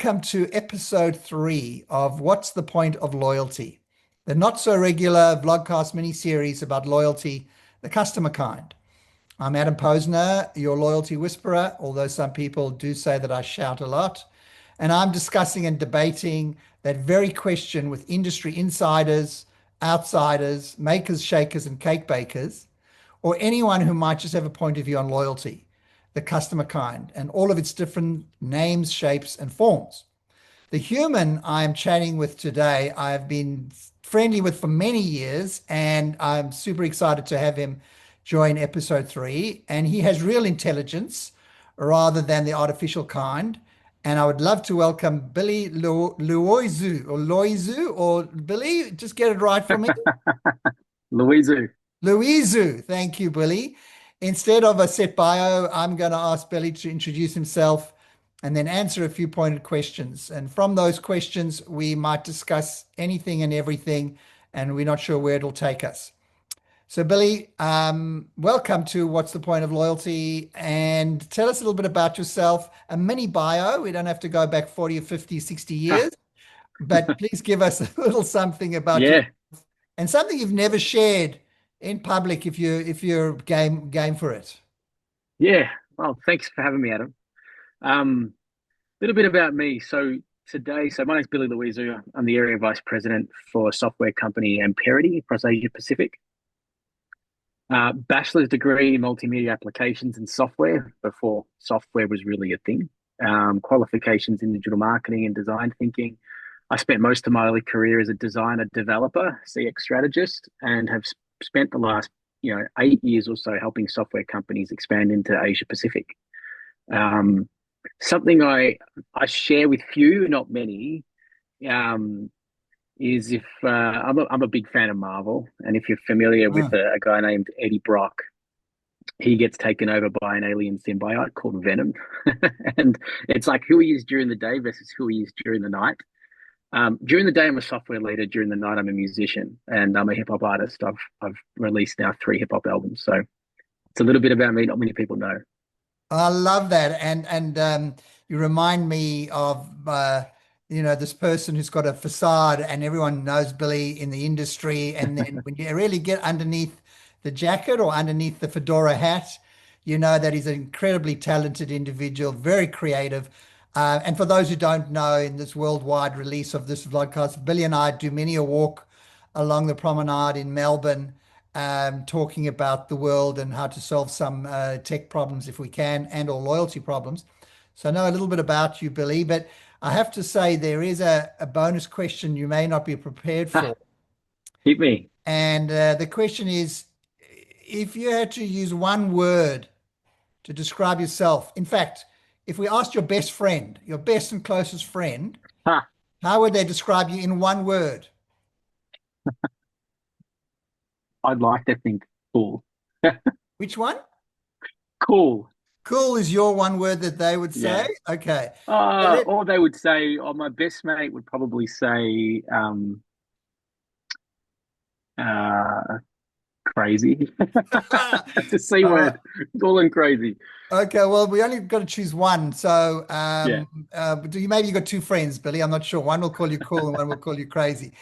welcome to episode 3 of What's the Point of Loyalty? The not so regular vlogcast mini series about loyalty, the customer kind. I'm Adam Posner, your loyalty whisperer, although some people do say that I shout a lot. And I'm discussing and debating that very question with industry insiders, outsiders, makers, shakers, and cake bakers, or anyone who might just have a point of view on loyalty, the customer kind, and all of its different names, shapes, and forms. The human I am chatting with today, I've been friendly with for many years, and I'm super excited to have him join episode 3. And he has real intelligence rather than the artificial kind. And I would love to welcome Billy Loizou, or Billy, just get it right for me. Loizou. Loizou. Thank you, Billy. Instead of a set bio, I'm going to ask Billy to introduce himself and then answer a few pointed questions. And from those questions, we might discuss anything and everything, and we're not sure where it'll take us. So, Billy, welcome to What's the Point of Loyalty? And tell us a little bit about yourself, a mini bio. We don't have to go back 40 or 50, 60 years, but please give us a little something about you Yeah, and something you've never shared in public if you're game for it. yeah. Well, thanks for having me, Adam. Little bit about me. So my name's Billy Loizou. I'm the area vice president for software company Amperity across Asia Pacific. Bachelor's degree in multimedia applications and software before software was really a thing. Qualifications in digital marketing and design thinking. I spent most of my early career as a designer, developer, CX strategist, and have spent the last 8 years or so helping software companies expand into Asia Pacific. Um, Something I share with few, not many, um, is if I'm a big fan of Marvel, and if you're familiar with Ah, a guy named Eddie Brock, he gets taken over by an alien symbiote called Venom, and it's like who he is during the day versus who he is during the night. During the day, I'm a software leader. During the night, I'm a musician and I'm a hip hop artist. I've released now 3 hip hop albums, so it's a little bit about me. Not many people know. I love that. And you remind me of this person who's got a facade and everyone knows Billy in the industry. And then when you really get underneath the jacket or underneath the fedora hat, you know that he's an incredibly talented individual, very creative. And for those who don't know, in this worldwide release of this vlogcast, Billy and I do many a walk along the promenade in Melbourne, talking about the world and how to solve some tech problems if we can, and or loyalty problems. So I know a little bit about you, Billy, but I have to say there is a bonus question you may not be prepared Ha, for. hit me. And the question is, if you had to use one word to describe yourself, in fact, if we asked your best friend, your best and closest friend, Ha, how would they describe you in one word? I'd like to think cool. Which one? Cool. Cool is your one word that they would say. Yeah. Okay. So let, Or they would say, or my best mate would probably say, uh, crazy. It's a C all right. word. Cool and crazy. Okay. Well, we only got to choose one. So, Yeah. maybe you got two friends, Billy. I'm not sure. One will call you cool and one will call you crazy.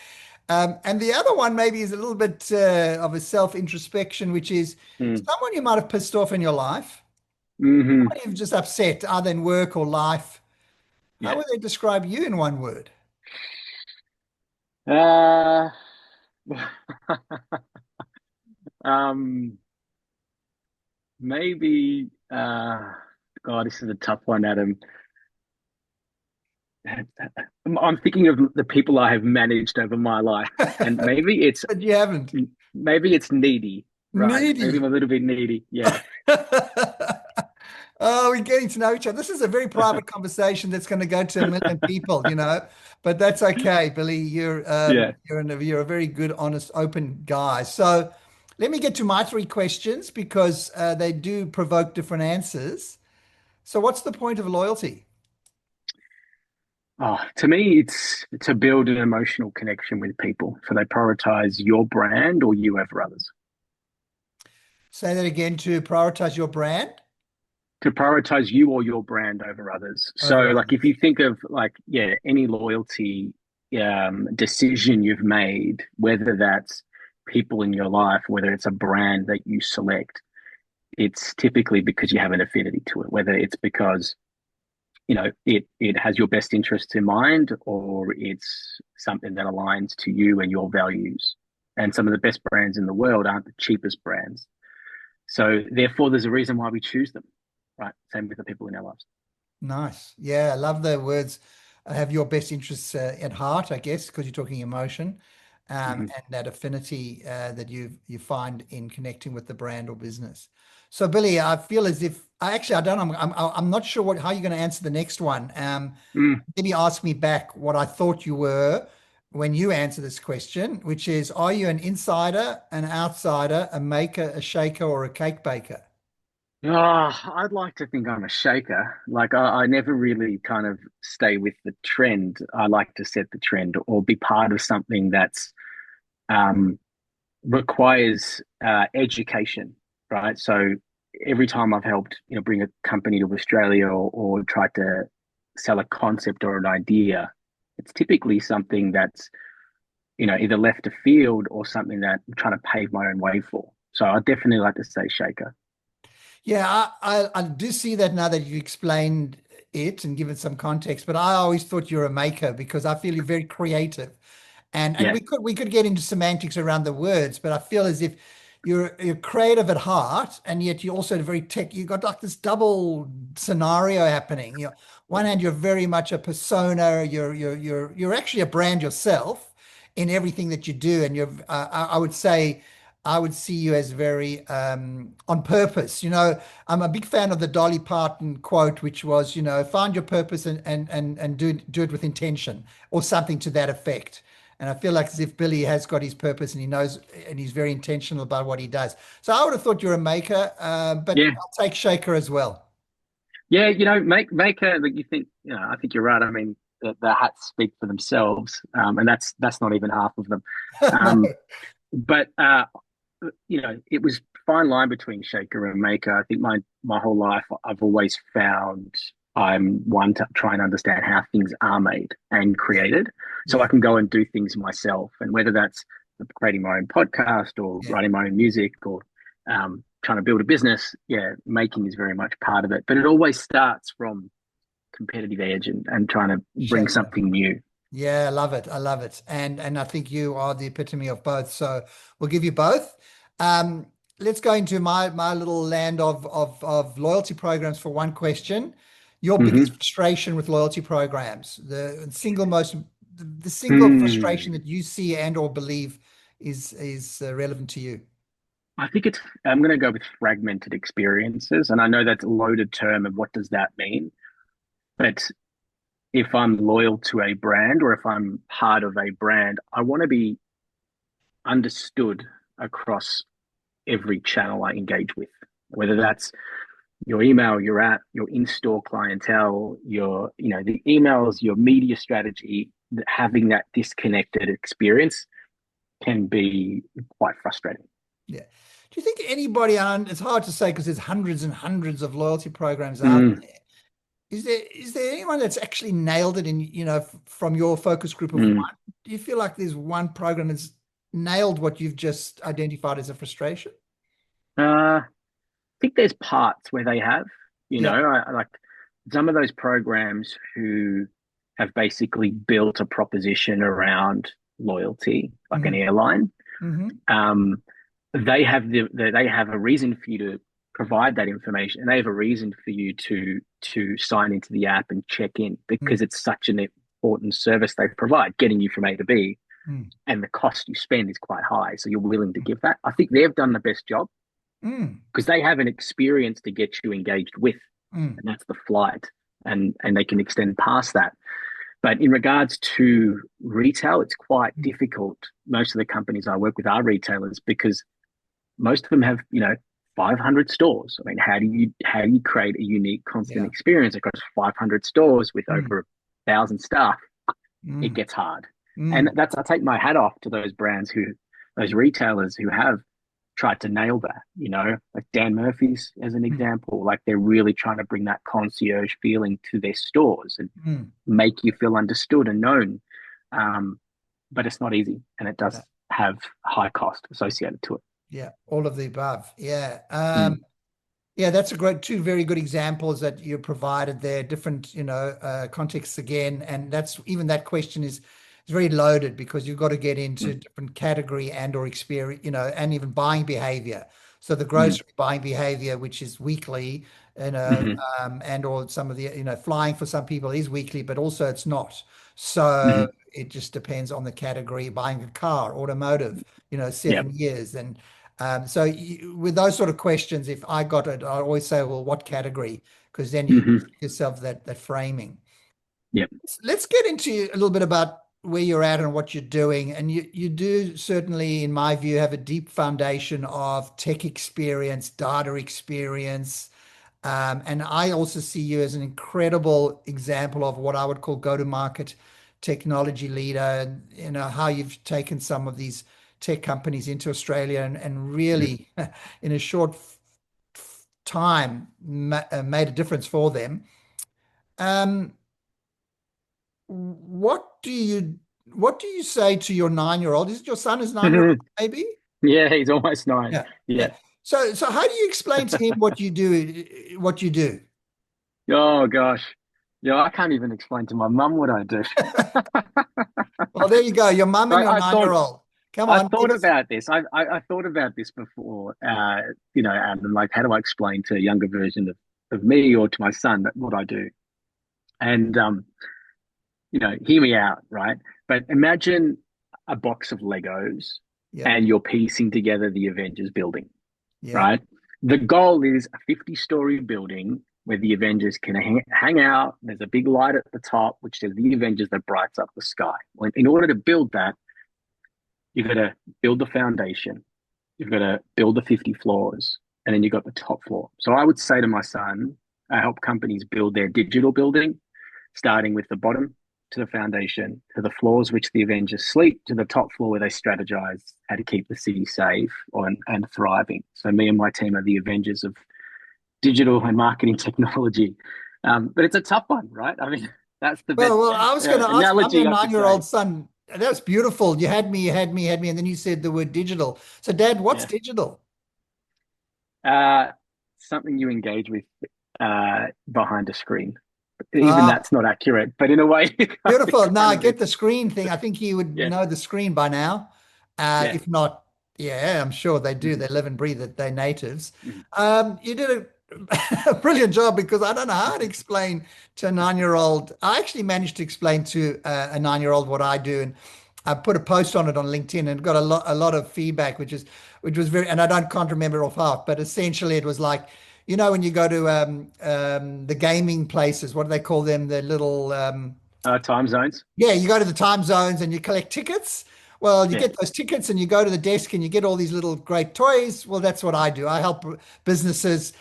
And the other one maybe is a little bit of a self-introspection, which is Mm. someone you might have pissed off in your life, Hmm. someone you've just upset, either in work or life. How Yeah. would they describe you in one word? Uh, um, maybe, God, this is a tough one, Adam. I'm thinking of the people I have managed over my life, and But you haven't. maybe it's needy, right? Maybe I'm Needy. a little bit needy. Yeah. Oh, we're getting to know each other. This is a very private conversation that's going to go to a million people, but that's okay, Billy. Yeah. You're a very good, honest, open guy. So let me get to my 3 questions because they do provoke different answers. So what's the point of loyalty? Oh, to me, it's to build an emotional connection with people, so they prioritize your brand or you over others. Say that again, to prioritize your brand. to prioritize you or your brand over others. So, over like, if others. you think of like, yeah, any loyalty decision you've made, whether that's people in your life, whether it's a brand that you select, it's typically because you have an affinity to it, whether it's because it has your best interests in mind, or it's something that aligns to you and your values. And some of the best brands in the world aren't the cheapest brands. So therefore, there's a reason why we choose them, right? Same with the people in our lives. Nice. Yeah, I love the words. Have your best interests at heart, I guess, because you're talking emotion, Hmm. and that affinity that you find in connecting with the brand or business. So, Billy, I feel as if I don't. I'm not sure how you're going to answer the next one. Mm. Maybe ask me back what I thought you were when you answer this question, which is, are you an insider, an outsider, a maker, a shaker, or a cake baker? Oh, I'd like to think I'm a shaker. Like I never really kind of stay with the trend. I like to set the trend or be part of something that's um, requires education, right? So every time I've helped, bring a company to Australia or tried to sell a concept or an idea, it's typically something that's, either left of field or something that I'm trying to pave my own way for. So I definitely like to say shaker. Yeah, I do see that now that you explained it and given some context, but I always thought you're a maker because I feel you're very creative. And Yeah. we could get into semantics around the words, but I feel as if you're creative at heart, and yet you're also very tech. You've got like this double scenario happening. One hand, you're very much a persona. You're actually a brand yourself in everything that you do, and I would say. I would see you as very on purpose. I'm a big fan of the Dolly Parton quote, which was, find your purpose and do it with intention, or something to that effect. And I feel like as if Billy has got his purpose and he knows and he's very intentional about what he does. So I would have thought you're a maker, but Yeah. I'll take shaker as well. Yeah, make a like you think, I think you're right. I mean, the hats speak for themselves, and that's not even half of them. No. Um, but it was fine line between shaker and maker. I think my whole life I've always found I'm one to try and understand how things are made and Yeah, created, so I yeah, can go and do things myself. And whether that's creating my own podcast or yeah, writing my own music or trying to build a business, yeah, making is very much part of it. But it always starts from competitive edge and trying to bring shaker. something new. Yeah, I love it. I love it. And I think you are the epitome of both. So we'll give you both. Um, let's go into my little land of loyalty programs for one question. Your biggest Hmm. frustration with loyalty programs, the single frustration Mm. that you see and or believe is relevant to you. I think I'm going to go with fragmented experiences. And I know that's a loaded term and what does that mean? But if I'm loyal to a brand or if I'm part of a brand, I want to be understood across every channel I engage with, whether that's your email, your app, your in-store clientele, the emails, your media strategy, having that disconnected experience can be quite frustrating. Yeah. Do you think anybody, and it's hard to say because there's hundreds and hundreds of loyalty programs out Mm, there. Is there anyone that's actually nailed it in, from your focus group of one? mm. Do you feel like there's one program that's nailed what you've just identified as a frustration? I think there's parts where they have, Yeah. like some of those programs who have basically built a proposition around loyalty, like an Hmm. airline. Hmm. Um, they have a reason for you to provide that information, and they have a reason for you to sign into the app and check in because it's such an important service they provide, getting you from A to B, Mm. and the cost you spend is quite high, so you're willing to give that. I think they've done the best job Mm. because they have an experience to get you engaged with, Mm. and that's the flight, and they can extend past that. But in regards to retail, it's quite Mm. difficult. Most of the companies I work with are retailers because most of them have 500 stores. I mean, how do you create a unique constant Yeah. experience across 500 stores with Mm. over 1,000 staff? It Mm. gets hard. And Mm. I take my hat off to those brands those retailers who have tried to nail that, like Dan Murphy's as an Mm, example. Like they're really trying to bring that concierge feeling to their stores and mm. make you feel understood and known. Um, but it's not easy, and it Yeah, does have high cost associated to it. yeah, all of the above. Yeah. Mm, Yeah, that's a great, two very good examples that you provided there, different, contexts again. And that's even that question is very loaded because you've got to get into mm, different category and or experience, and even buying behavior. So the mm, grocery buying behavior, which is weekly, mhm, and or some of the, flying for some people is weekly, but also it's not. So mhm. it just depends on the category. Buying a car, automotive, Yeah. 7 years. And so with those sort of questions, if I got it, I always say, well, what category? Because then you Hmm. give yourself that framing. Yeah. Let's get into a little bit about where you're at and what you're doing. And you do certainly, in my view, have a deep foundation of tech experience, data experience. And I also see you as an incredible example of what I would call go-to-market technology leader, and how you've taken some of these tech companies into Australia and Mhm. really, in a short time, made a difference for them. Um, what do you what do you say to your 9-year-old? Is it your son is 9-year-old, maybe? Yeah, he's almost nine. Yeah, Yeah. yeah. So how do you explain to him what you do? What you do? Oh gosh. Yeah, I can't even explain to my mum what I do. Well, there you go. Your mum and Right, your 9-year-old. Come I on, thought give us. about this. I thought about this before. And like, how do I explain to a younger version of me or to my son that what I do? And hear me out, right? But imagine a box of Legos Yeah, and you're piecing together the Avengers building, yeah, right? The goal is a 50-story building where the Avengers can hang out. There's a big light at the top, which says the Avengers that brights up the sky. Well, in order to build that, you've got to build the foundation. You've got to build the 50 floors, and then you've got the top floor. So I would say to my son, I help companies build their digital building, starting with the bottom to the foundation, to the floors which the Avengers sleep, to the top floor where they strategize how to keep the city safe and thriving. So me and my team are the Avengers of digital and marketing technology. But it's a tough one, right? I mean, that's the best well, I was going to ask. I'm your analogy I could say. 9-year-old son. That's beautiful. You had me, you had me, you had me, and then you said the word digital. So, Dad, what's Yeah. digital? Uh, Something you engage with behind a screen. Even Ah, that's not accurate, but in a way, it beautiful. No, kind I of get is. the screen thing. I think he would Yeah, know the screen by now. yeah. If not, yeah, I'm sure they do. Hmm. They live and breathe it. They're natives. Hmm. You did a brilliant job because I don't know how to explain to a 9-year-old. I actually managed to explain to a 9-year-old what I do, and I put a post on it on LinkedIn and got a lot of feedback, which was very. And I don't can't remember it off heart, but essentially it was like, when you go to the gaming places, what do they call them? The little Time zones. yeah, you go to the time zones and you collect tickets. Well, you Yeah, get those tickets and you go to the desk and you get all these little great toys. Well, that's what I do. I help businesses,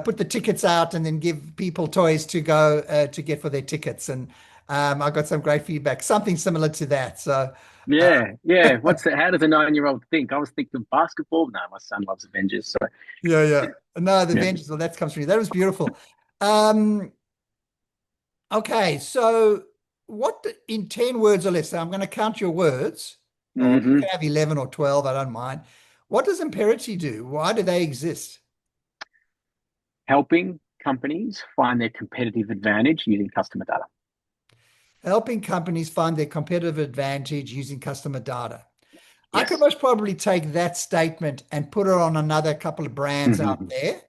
put the tickets out and then give people toys to go to get for their tickets. And I got some great feedback, something similar to that. So, uh, yeah, yeah. What's that? How does a 9-year-old think? I was thinking basketball. No, my son loves Avengers. So yeah, yeah. No, the yeah. Avengers, well, that comes from you. That was beautiful. Um, okay, so in 10 words or less, so I'm going to count your words, or you can Hmm. have 11 or 12, I don't mind. What does Imperity do? Why do they exist? Helping companies find their competitive advantage using customer data. Helping companies find their competitive advantage using customer data. I could Yes. most probably take that statement and put it on another couple of brands out Hmm. there.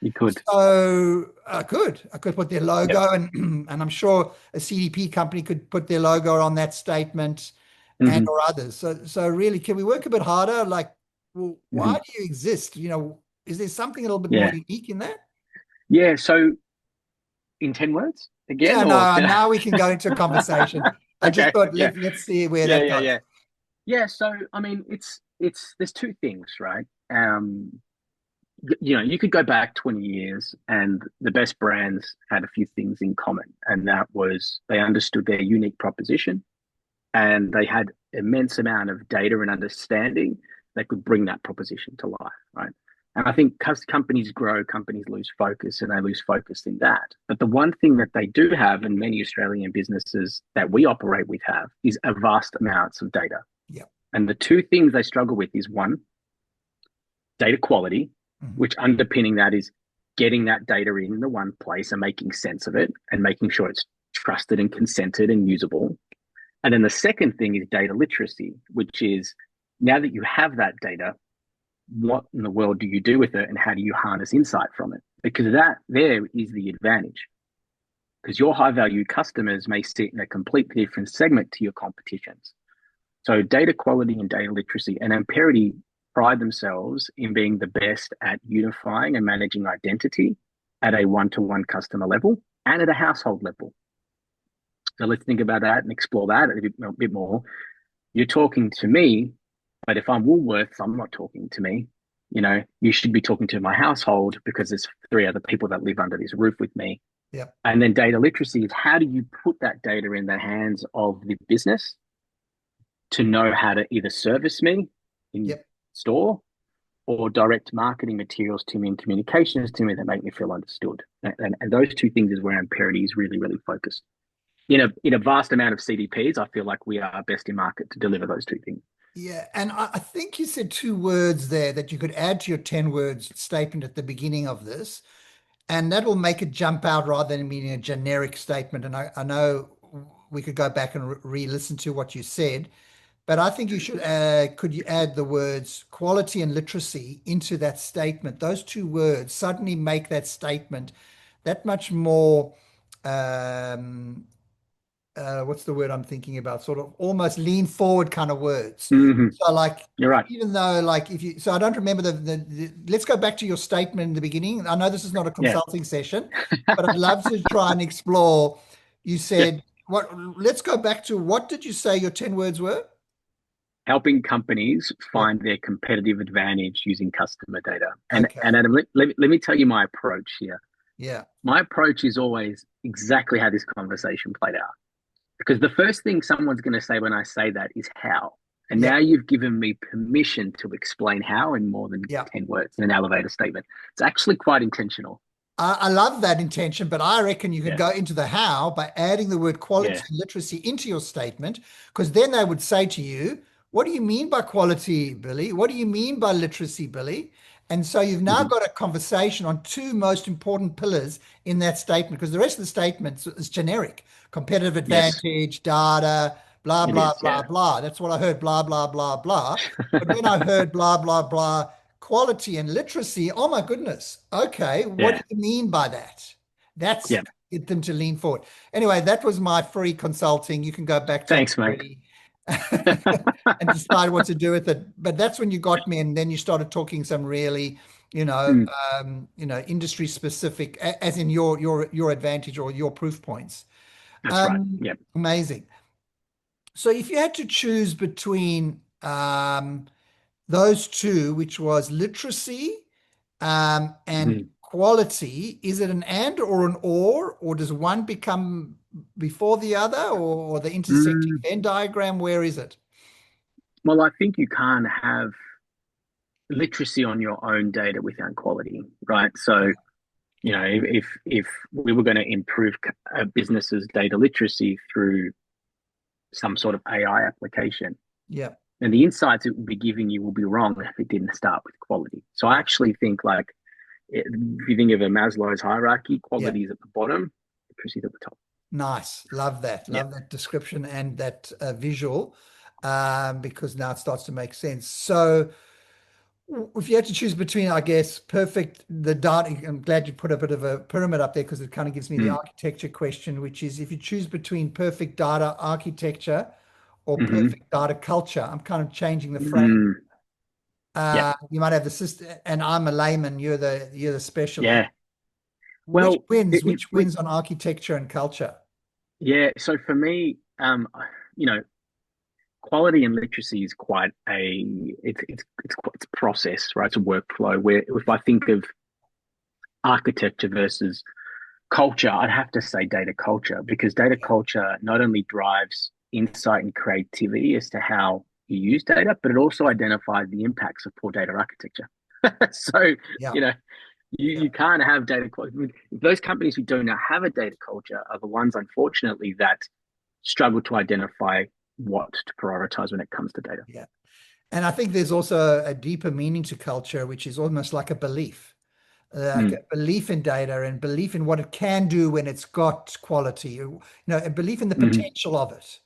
You could. So I could put their Yep. logo, and and I'm sure a CDP company could put their logo on that statement, and Hmm. or others. So really, can we work a bit harder? Like, well, why Hmm. do you exist? Is there something a little bit more Yeah. unique in that? Yeah. So in 10 words again, Yeah, or no, can I? now we can go into a conversation. I just Okay. thought Yeah. let's see where Yeah. that Yeah. goes. Yeah. Yeah. So I mean, it's there's two things, right? You could go back 20 years and the best brands had a few things in common, and that was they understood their unique proposition and they had immense amount of data and understanding that could bring that proposition to life, right? And I think companies grow, companies lose focus, and they lose focus in that. But the one thing that they do have, and many Australian businesses that we operate with have, is a vast amounts of data. Yeah. And the two things they struggle with is one, data quality, Mm-hmm. which underpinning that is getting that data in the one place and making sense of it and making sure it's trusted and consented and usable. And then the second thing is data literacy, which is now that you have that data, what in the world do you do with it and how do you harness insight from it? Because that there is the advantage. Because your high value customers may sit in a completely different segment to your competitions. So data quality and data literacy and Amperity pride themselves in being the best at unifying and managing identity at a one-to-one customer level and at a household level. So let's think about that and explore that a bit more. You're talking to me, but if I'm Woolworths, I'm not talking to me. You know, you should be talking to my household because there's three other people that live under this roof with me. Yep. And then data literacy is how do you put that data in the hands of the business to know how to either service me in Yep. store or direct marketing materials to me and communications to me that make me feel understood. And those two things is where Amperity is really, really focused. In a vast amount of CDPs, I feel like we are best in market to deliver those two things. Yeah, and I think you said two words there that you could add to your 10 words statement at the beginning of this, and that will make it jump out rather than being a generic statement. And I know we could go back and re-listen to what you said, but I think you should could you add the words quality and literacy into that statement? Those two words suddenly make that statement that much more um, what's the word I'm thinking about? Sort of almost lean forward kind of words. Mm-hmm. So like, You're right. even though like if you, so I don't remember let's go back to your statement in the beginning. I know this is not a Yeah. consulting session, but I'd love to try and explore. You Yeah. said what, let's go back to what did you say your 10 words were? Helping companies Yeah. find their competitive advantage using customer data. And Okay. Adam, let me tell you my approach here. Yeah. My approach is always exactly how this conversation played out. Because the first thing someone's going to say when I say that is how. And Yeah. now you've given me permission to explain how in more than Yeah. 10 words in an elevator statement. It's actually quite intentional. I love that intention, but I reckon you can Yeah. go into the how by adding the word quality Yeah. and literacy into your statement, because then they would say to you, what do you mean by quality, Billy? What do you mean by literacy, Billy? And so you've now Mm-hmm. got a conversation on two most important pillars in that statement, because the rest of the statement is generic: competitive Yes, advantage, data, blah, it blah, is. blah, Yeah. blah. That's what I heard, blah, blah, blah, blah. But when I heard blah, blah, blah, quality and literacy, oh my goodness. Okay, what do Yeah. you mean by that? That's Yeah. get them to lean forward. Anyway, that was my free consulting. You can go back to Thanks, mate. Amperity and decide what to do with it. But that's when you got me, and then you started talking some really, you know, Mm, industry specific, as in your advantage or your proof points. that's right. Yeah. Amazing. So if you had to choose between those two, which was literacy and Mhm. quality, is it an and or an or does one become before the other, or the intersecting Mm, Venn diagram? Where is it? well, I think you can't have literacy on your own data without quality, right? So, if we were going to improve a business's data literacy through some sort of AI application, Yeah, then the insights it would be giving you will be wrong if it didn't start with quality. So I yeah, actually think like if you think of a Maslow's hierarchy, yeah. quality is at the bottom, literacy is at the top. Nice. Love that. Yeah. Love that description and that visual, because now it starts to make sense. So, if you had to choose between, I guess, perfect, the data, I'm glad you put a bit of a pyramid up there because it kind of gives me the Mm. architecture question, which is if you choose between perfect data architecture or Hmm. perfect data culture, I'm kind of changing the frame. Mm. Yeah. You might have the system, and I'm a layman, you're the specialist. Yeah. Well, Which wins on architecture and culture? yeah. So for me, you know, quality and literacy is quite a it's a process, right? It's a workflow. Where if I think of architecture versus culture, I'd have to say data culture because data culture not only drives insight and creativity as to how you use data, but it also identified the impacts of poor data architecture. So, Yeah. you know, Yeah. you can't have data. Those companies who do not have a data culture are the ones, unfortunately, that struggle to identify what to prioritize when it comes to data. Yeah. And I think there's also a deeper meaning to culture, which is almost like a belief, like a Mm, belief in data and belief in what it can do when it's got quality, a belief in the mhm, potential of it,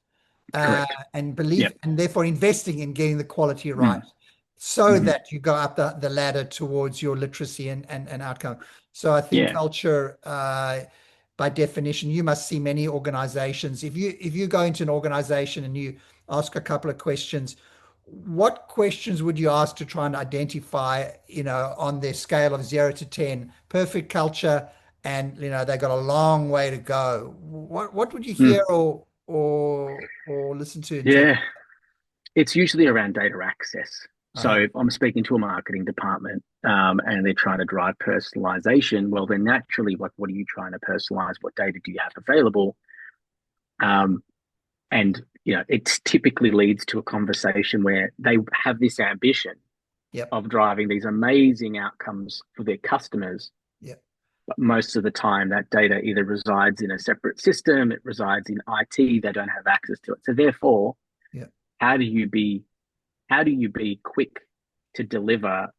correct. and belief, Yep. and therefore investing in getting the quality right Mm, so mhm, that you go up the ladder towards your literacy and outcome. So I think yeah. culture, by definition, you must see many organizations. If you go into an organization and you ask a couple of questions, what questions would you ask to try and identify, on their scale of 0 to 10, perfect culture, and they've got a long way to go? What would you hear Mm, or listen to in terms? yeah. It's usually around data access. So Uh-huh. if I'm speaking to a marketing department and they're trying to drive personalization, well, then naturally, what are you trying to personalize? What data do you have available? Um, and it typically leads to a conversation where they have this ambition Yep. of driving these amazing outcomes for their customers. Yep. But most of the time, that data either resides in a separate system, it resides in IT, they don't have access to it. So therefore, Yep. how do you be how do you be quick to deliver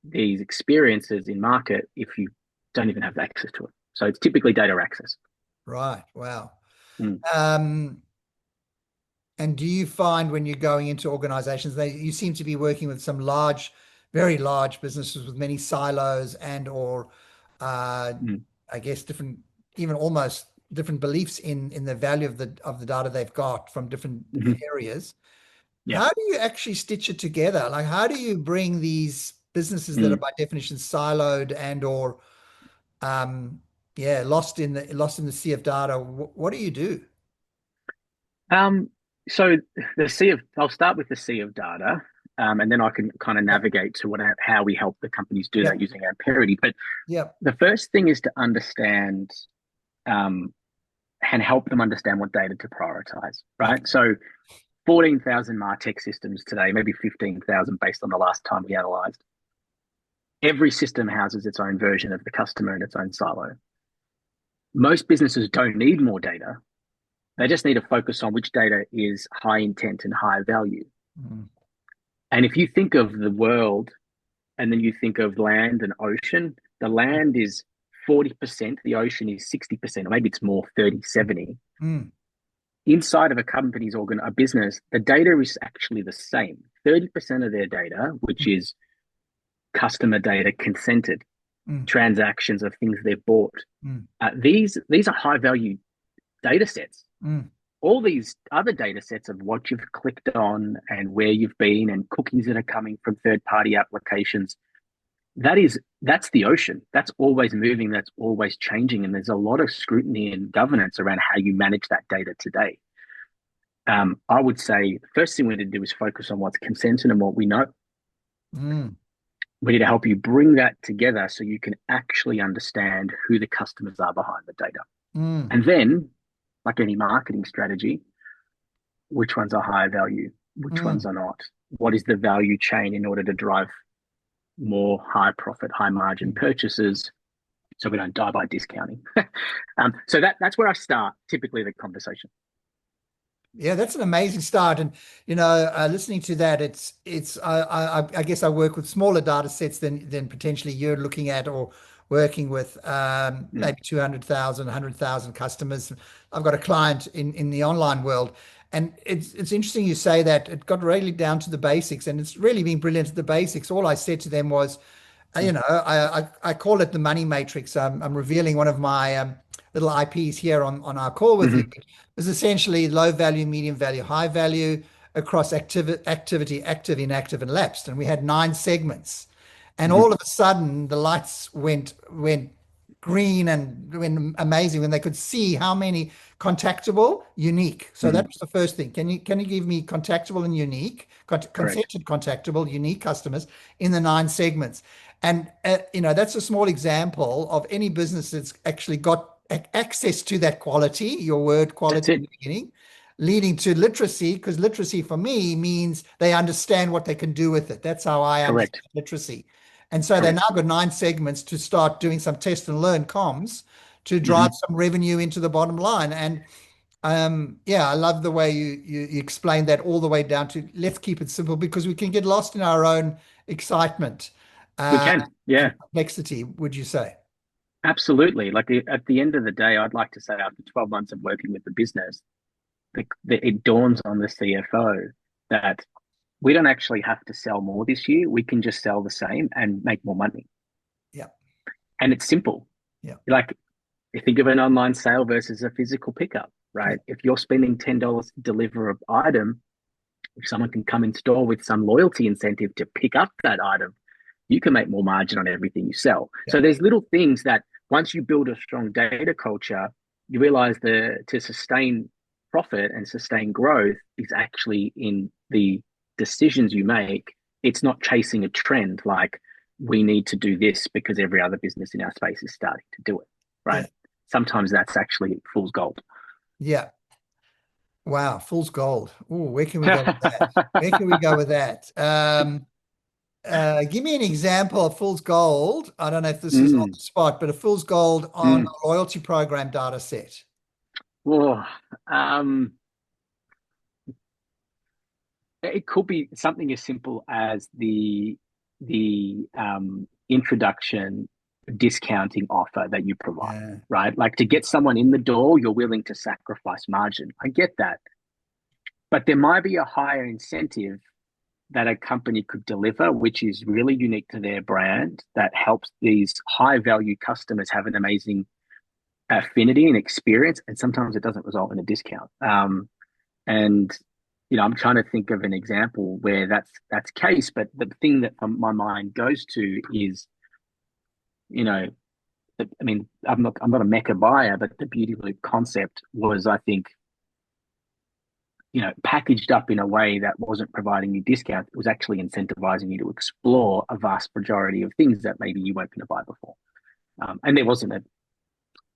these experiences in market if you don't even have access to it? So it's typically data access. Right. Wow. Mm, Um, And do you find when you're going into organizations, you seem to be working with some large, very large businesses with many silos and/or, uh, mm, I guess, different, even almost different beliefs in the value of the data they've got from different mhm. areas. Yeah. How do you actually stitch it together? Like, how do you bring these businesses that are Mm. by definition siloed and/or, um, yeah, lost in the sea of data? What do you do? Um, so I'll start with the sea of data, and then I can kind of Yep. navigate to how we help the companies do that Yep. using our parity. But Yep. the first thing is to understand um, and help them understand what data to prioritize, right? Okay. So 14,000 MarTech systems today, maybe 15,000 based on the last time we analyzed. Every system houses its own version of the customer in its own silo. Most businesses don't need more data. They just need to focus on which data is high intent and high value. Mm. And if you think of the world and then you think of land and ocean, the land is 40%, the ocean is 60%, or maybe it's more 30, 70. Mm. Inside of a company's a business, the data is actually the same. 30% of their data, which is customer data, consented Mm. transactions of things they've bought. Mm. These are high value data sets. Mm. All these other data sets of what you've clicked on and where you've been and cookies that are coming from third party applications, that's the ocean. That's always moving, that's always changing. And there's a lot of scrutiny and governance around how you manage that data today. I would say the first thing we need to do is focus on what's consented and what we know. Mm. We need to help you bring that together so you can actually understand who the customers are behind the data. Mm. And then, like any marketing strategy, which ones are high value, which ones Mm. are not? What is the value chain in order to drive more high profit, high margin Mm. purchases so we don't die by discounting? So that's where I start typically the conversation. Yeah, that's an amazing start. And listening to that, it's I guess I work with smaller data sets than potentially you're looking at or working with, Mm, maybe 200,000, 100,000 customers. I've got a client in the online world, and it's interesting you say that it got really down to the basics, and it's really been brilliant at the basics. All I said to them was, mm, I call it the money matrix. I'm revealing one of my little IPs here on our call with you. mhm, But it's essentially low value, medium value, high value across activity, active, inactive, and lapsed. And we had 9 segments. And mhm, all of a sudden, the lights went green and went amazing when they could see how many contactable, unique. So that mhm. was the first thing. Can you give me contactable and unique, Correct. consented contactable, unique customers in the 9 segments? And that's a small example of any business that's actually got access to that quality, your word That's quality in it. the beginning, leading to literacy, because literacy for me means they understand what they can do with it. That's how I Correct. understand literacy. And so they now Correct. got 9 segments to start doing some test and learn comms to drive Hmm. some revenue into the bottom line. And yeah, I love the way you explain that all the way down to let's keep it simple because we can get lost in our own excitement We uh, can. and Yeah, complexity, would you say? absolutely. Like at the end of the day, I'd like to say after 12 months of working with the business, it dawns on the CFO that we don't actually have to sell more this year. We can just sell the same and make more money. Yeah, And it's simple. yeah, Like you think of an online sale versus a physical pickup, yeah, right? If you're spending $10 to deliver an item, if someone can come in store with some loyalty incentive to pick up that item, you can make more margin on everything you sell. yeah, So there's little things that once you build a strong data culture, you realize that to sustain profit and sustain growth is actually in the decisions you make. It's not chasing a trend like we need to do this because every other business in our space is starting to do it, right? yeah, Sometimes that's actually fool's gold. yeah. Wow, fool's gold. Ooh, where can we go with that? Where can we go with that? Give me an example of fool's gold. I don't know if this is on Mm, the spot, but a fool's gold on mm. a loyalty program data set. Oh, um, it could be something as simple as the introduction discounting offer that you provide, Yeah, right? Like to get someone in the door, you're willing to sacrifice margin. I get that, but there might be a higher incentive that a company could deliver, which is really unique to their brand, that helps these high value customers have an amazing affinity and experience, and sometimes it doesn't result in a discount. And I'm trying to think of an example where that's case, but the thing that my mind goes to is, you know, I mean, I'm not a Mecca buyer, but the Beauty Loop concept was, I think, packaged up in a way that wasn't providing you discounts. It was actually incentivizing you to explore a vast majority of things that maybe you weren't going to buy before. And there wasn't a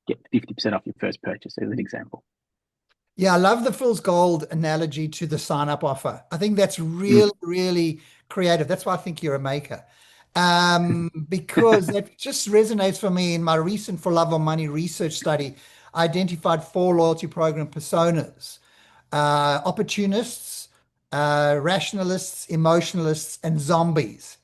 get 50% off your first purchase as an example. yeah, I love the fool's gold analogy to the sign up offer. I think that's really, Mm. really creative. That's why I think you're a maker. Because it just resonates for me in my recent For Love or Money research study. I identified four loyalty program personas: opportunists, rationalists, emotionalists, and zombies.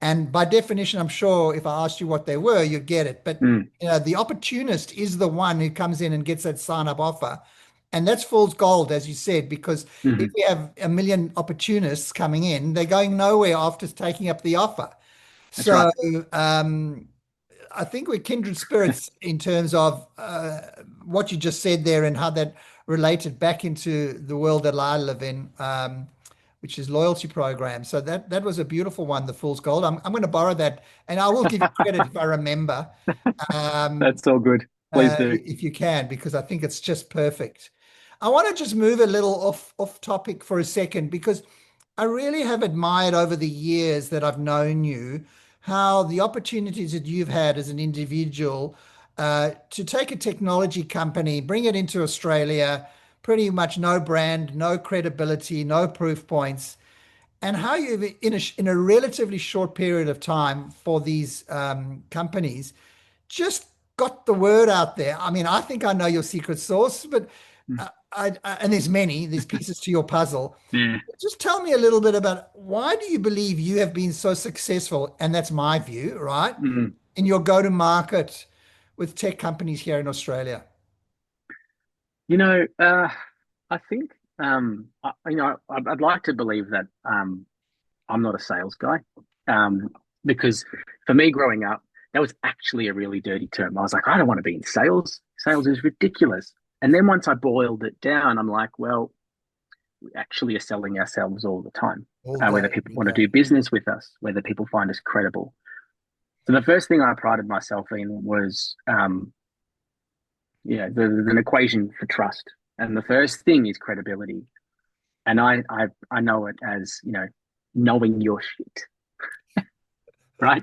And by definition, I'm sure if I asked you what they were, you'd get it. But Mm. the opportunist is the one who comes in and gets that sign up offer. And that's fool's gold, as you said, because if Mm-hmm. we have a million opportunists coming in, they're going nowhere after taking up the offer. That's right. So I think we're kindred spirits in terms of what you just said there and how that related back into the world that I live in, which is loyalty programs. So that was a beautiful one, the Fool's Gold. I'm going to borrow that, and I will give you credit if I remember, um, That's all good. Please do. if you can, because I think it's just perfect. I want to just move a little off topic for a second because I really have admired over the years that I've known you how the opportunities that you've had as an individual to take a technology company, bring it into Australia, pretty much no brand, no credibility, no proof points, and how you've in a relatively short period of time for these companies just got the word out there. I mean, I think I know your secret sauce, but Mm. and there's pieces to your puzzle. Yeah. Just tell me a little bit about why do you believe you have been so successful, and that's my view, right, Mm. in your go-to market with tech companies here in Australia? You know, I think, I'd like to believe that I'm not a sales guy, um, because for me growing up, that was actually a really dirty term. I was like, I don't want to be in sales. Sales is ridiculous. And then once I boiled it down, I'm like, well, we actually are selling ourselves all the time, All whether day, people every want to day. do business with us, whether people find us credible. So the first thing I prided myself in was, there's an equation for trust. And the first thing is credibility. And I know it as, knowing your shit, right?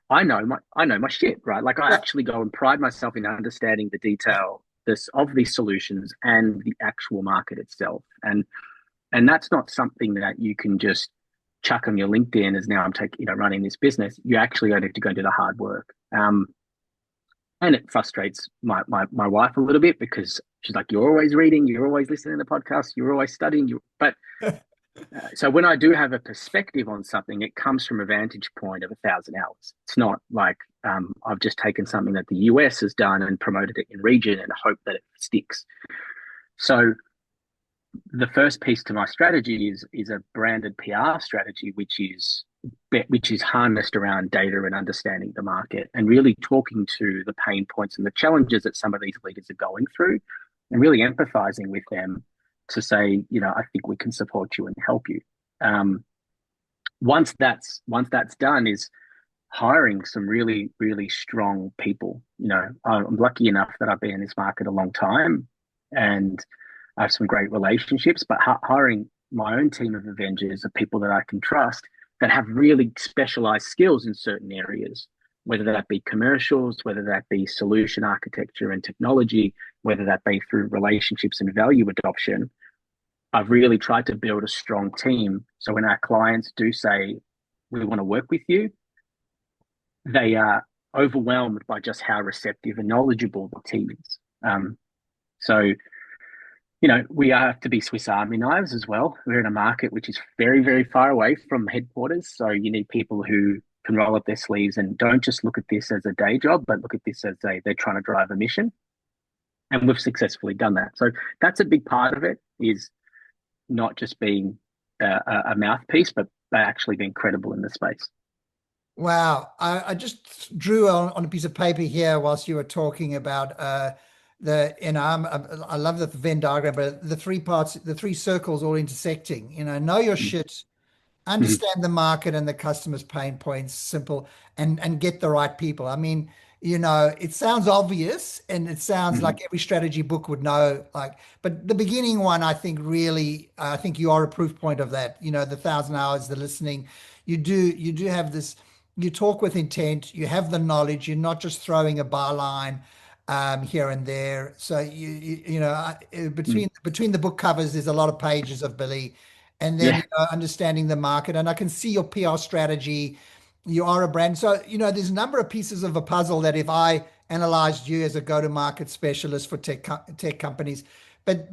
I know my shit, right? Like I Yeah, actually go and pride myself in understanding the detail. this of these solutions and the actual market itself. And that's not something that you can just chuck on your LinkedIn as now I'm taking, running this business. You actually have to go and do the hard work. And it frustrates my wife a little bit because she's like, you're always reading, you're always listening to podcasts, you're always studying. But so when I do have a perspective on something, it comes from a vantage point of 1,000 hours. It's not like I've just taken something that the US has done and promoted it in region and hope that it sticks. So the first piece to my strategy is a branded PR strategy, which is harnessed around data and understanding the market and really talking to the pain points and the challenges that some of these leaders are going through and really empathizing with them to say, I think we can support you and help you. Once that's done is hiring some really, really strong people. I'm lucky enough that I've been in this market a long time and I have some great relationships, but hiring my own team of Avengers of people that I can trust that have really specialized skills in certain areas, whether that be commercials, whether that be solution architecture and technology, whether that be through relationships and value adoption. I've really tried to build a strong team. So when our clients do say, we want to work with you, they are overwhelmed by just how receptive and knowledgeable the team is. So we have to be Swiss Army knives as well. We're in a market which is very, very far away from headquarters. So you need people who can roll up their sleeves and don't just look at this as a day job, but look at this as they're trying to drive a mission. And we've successfully done that. So that's a big part of it, is not just being a mouthpiece, but actually being credible in the space. Wow. I just drew on a piece of paper here whilst you were talking about I love the Venn diagram, but the three parts, the three circles all intersecting, know your shit, Mm-hmm. understand the market and the customer's pain points, simple, and get the right people. I mean, it sounds obvious and it sounds Mm-hmm. like every strategy book would know, but the beginning one, I think really, I think you are a proof point of that. The 1,000 hours, the listening, you do have this, you talk with intent, you have the knowledge, you're not just throwing a byline here and there. So between the book covers, there's a lot of pages of Billy, and then Yeah. understanding the market. And I can see your PR strategy. You are a brand, so there's a number of pieces of a puzzle that if I analyzed you as a go-to-market specialist for tech companies, but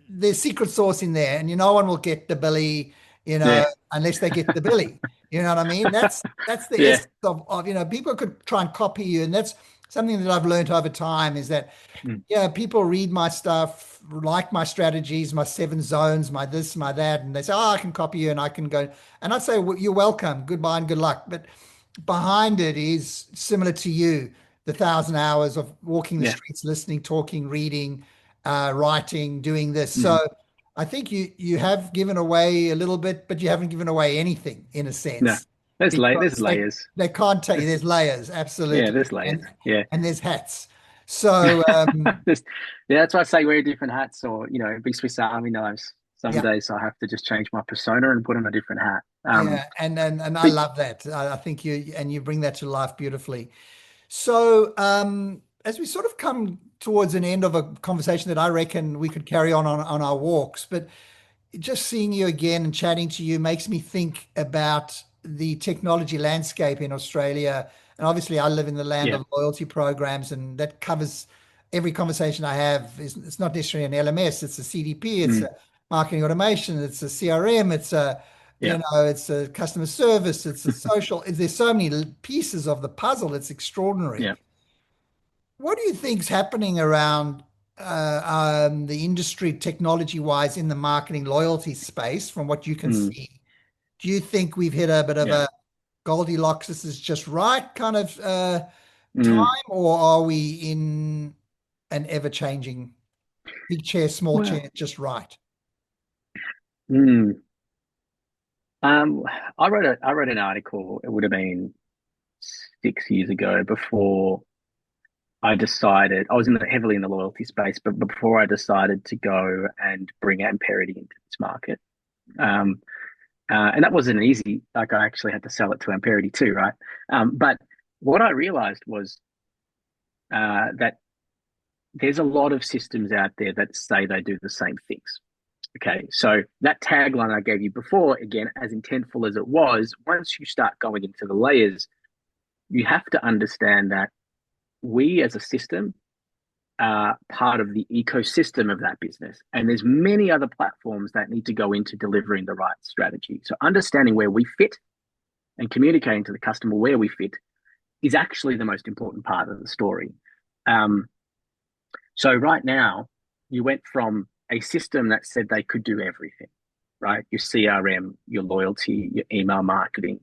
there's secret sauce in there, and no one will get the Billy, Yeah. unless they get the Billy. You know what I mean? That's the Yeah. essence of people could try and copy you, and that's something that I've learned over time is that, Mm. yeah, people read my stuff, like my strategies, my 7 zones, my this, my that, and they say, oh, I can copy you and I can go. And I'd say, well, you're welcome, goodbye and good luck. But behind it is similar to you, the 1,000 hours of walking the Yeah. streets, listening, talking, reading, writing, doing this. Mm-hmm. So I think you have given away a little bit, but you haven't given away anything in a No, sense there's because layers. they can't tell you. There's, There's layers, yeah, absolutely, there's layers. Yeah. and there's hats. So There's, yeah, that's why I say wear different hats, or be Swiss Army knives. Some yeah, days I have to just change my persona and put on a different hat. yeah, and I But love that. I think you bring that to life beautifully. So as we sort of come towards an end of a conversation that I reckon we could carry on our walks, but just seeing you again and chatting to you makes me think about the technology landscape in Australia. And obviously, I live in the land yeah. of loyalty programs, and that covers every conversation I have. It's not necessarily an LMS, it's a CDP, it's Mm, a marketing automation, it's a CRM, yeah. it's a customer service, it's a social. There's so many pieces of the puzzle. It's extraordinary. Yeah. What do you think's happening around the industry technology wise in the marketing loyalty space from what you can Mm, see? Do you think we've hit a bit of yeah. a Goldilocks, this is just right kind of Mm, time, or are we in an ever changing big chair, small well, chair, just right? mm, um, I wrote an article. It would have been 6 years ago before I decided I was heavily in the loyalty space, but before I decided to go and bring Amperity into this market. Um, and that wasn't easy. Like I actually had to sell it to Amperity too, right? But what I realized was that there's a lot of systems out there that say they do the same things. Okay, so that tagline I gave you before, again, as intentful as it was, once you start going into the layers, you have to understand that we as a system are part of the ecosystem of that business. And there's many other platforms that need to go into delivering the right strategy. So understanding where we fit and communicating to the customer where we fit is actually the most important part of the story. Um, so right now, you went from a system that said they could do everything, right? Your CRM, your loyalty, your email marketing,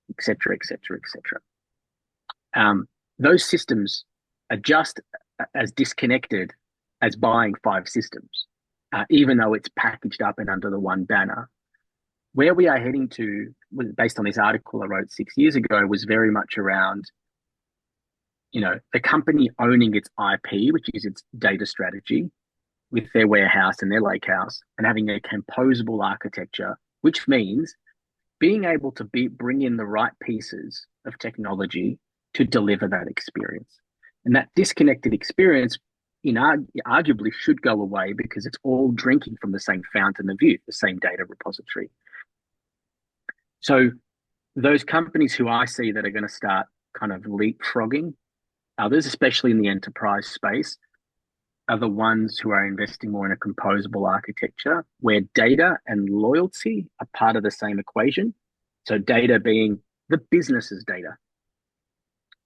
et cetera, et cetera, et cetera. Those systems are just as disconnected as buying five systems, even though it's packaged up and under the one banner. Where we are heading to, based on this article I wrote 6 years ago, was very much around, the company owning its IP, which is its data strategy, with their warehouse and their lakehouse, and having a composable architecture, which means being able to bring in the right pieces of technology to deliver that experience. And that disconnected experience, arguably, should go away because it's all drinking from the same fountain of youth, the same data repository. So those companies who I see that are going to start kind of leapfrogging others, especially in the enterprise space, are the ones who are investing more in a composable architecture where data and loyalty are part of the same equation. So data being the business's data,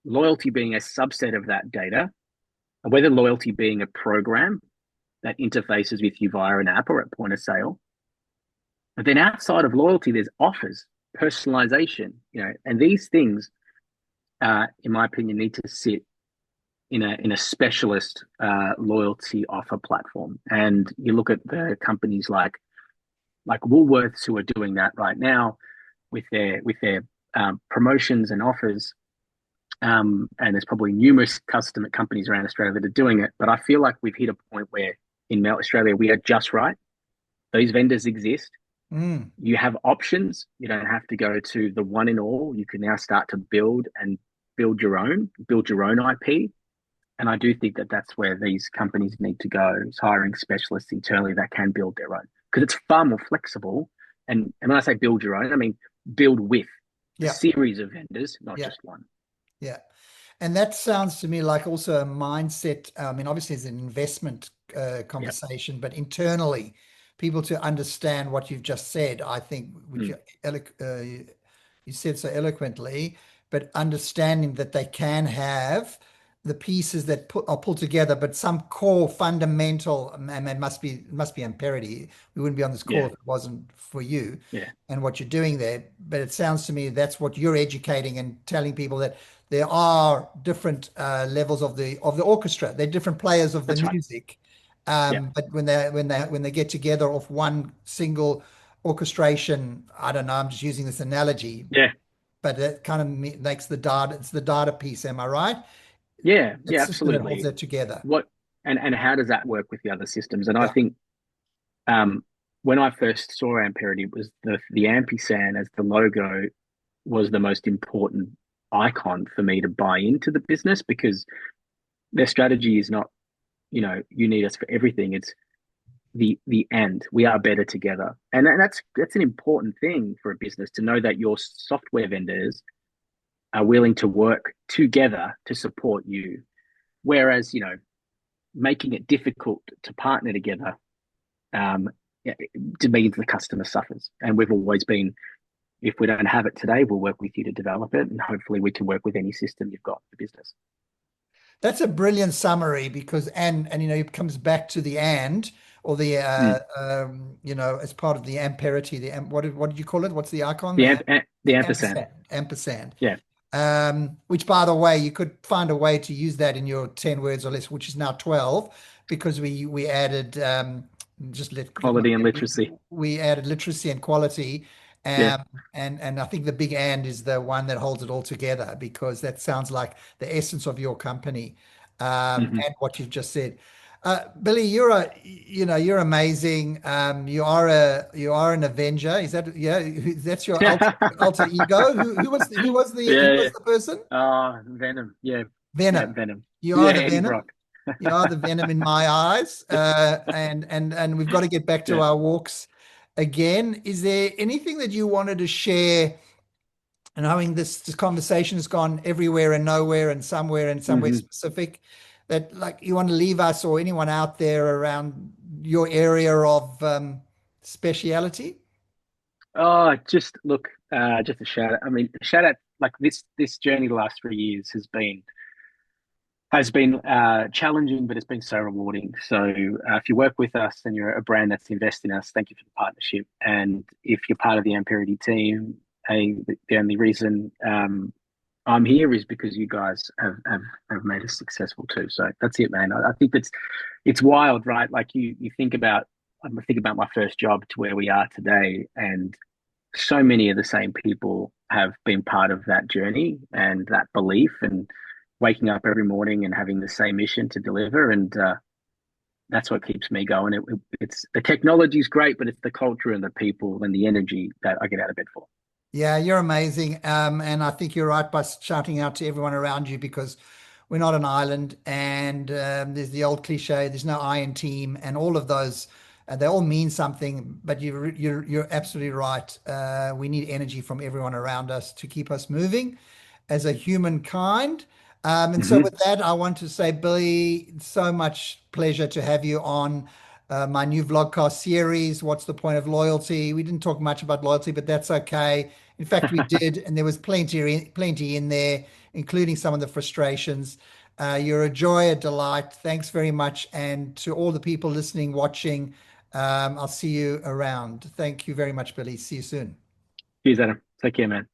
loyalty being a subset of that data, and whether loyalty being a program that interfaces with you via an app or at point of sale. But then outside of loyalty, there's offers, personalization, and these things, in my opinion, need to sit in a specialist loyalty offer platform. And you look at the companies like Woolworths who are doing that right now with their promotions and offers. And there's probably numerous customer companies around Australia that are doing it. But I feel like we've hit a point where in Australia we are just right. Those vendors exist. You have options. You don't have to go to the one and all. You can now start to build your own IP. And I do think that that's where these companies need to go, is hiring specialists internally that can build their own, because it's far more flexible. And when I say build your own, I mean build with a series of vendors, not just one. Yeah. And that sounds to me like also a mindset. I mean, obviously it's an investment conversation, but internally, people to understand what you've just said, I think, which you said so eloquently, but understanding that they can have the pieces that are pulled together, but some core fundamental, and it must be imperity. We wouldn't be on this call if it wasn't for you and what you're doing there. But it sounds to me that's what you're educating and telling people, that there are different levels of the orchestra. They're different players of the music. But when they get together off one single orchestration, I don't know, I'm just using this analogy. Yeah. But it kind of makes the data, it's the data piece, am I right? Yeah, It's system that absolutely. holds that together. And how does that work with the other systems? And I think when I first saw Amperity, it was the ampersand as the logo was the most important icon for me to buy into the business, because their strategy is not, you need us for everything. It's the end. We are better together. And that's an important thing for a business, to know that your software vendors are willing to work together to support you. Whereas, making it difficult to partner together, to means the customer suffers. And we've always been, if we don't have it today, we'll work with you to develop it. And hopefully we can work with any system you've got for business. That's a brilliant summary, because, and it comes back to the or the, as part of the amperity, what did you call it? What's the icon? The ampersand. Ampersand. Yeah. Which, by the way, you could find a way to use that in your 10 words or less, which is now 12, because we added quality and literacy. We added literacy and quality. And I think the big "and" is the one that holds it all together, because that sounds like the essence of your company, and what you've just said. Billy, you're amazing. You are an Avenger. Is that that's your alter ego? Who was the person? Venom. Yeah. Venom. Yeah, Venom. You are the Venom. Brock. You are the venom in my eyes. And we've got to get back to Yeah. our walks again. Is there anything that you wanted to share? And knowing this conversation has gone everywhere and nowhere and somewhere Hmm. specific, that like you want to leave us or anyone out there around your area of speciality? Oh, just look, just a shout out. I mean, a shout out like this journey the last 3 years has been challenging, but it's been so rewarding. So if you work with us and you're a brand that's invested in us, thank you for the partnership. And if you're part of the Amperity team, the only reason I'm here is because you guys have made us successful too. So that's it, man. I think it's wild, right? Like you think about I think about my first job to where we are today, and so many of the same people have been part of that journey and that belief and waking up every morning and having the same mission to deliver. And that's what keeps me going. It's the technology is great, but it's the culture and the people and the energy that I get out of bed for. Yeah, you're amazing. And I think you're right by shouting out to everyone around you because we're not an island. And there's the old cliche, there's no I in team, and all of those, they all mean something. But you're absolutely right. We need energy from everyone around us to keep us moving as a humankind. And so, Hmm. with that, I want to say, Billy, so much pleasure to have you on my new vlogcast series. What's the point of loyalty? We didn't talk much about loyalty, but that's okay. In fact, we did, and there was plenty in there, including some of the frustrations. You're a joy, a delight. Thanks very much. And to all the people listening, watching, I'll see you around. Thank you very much, Billy. See you soon. Cheers, Adam. Take care, man.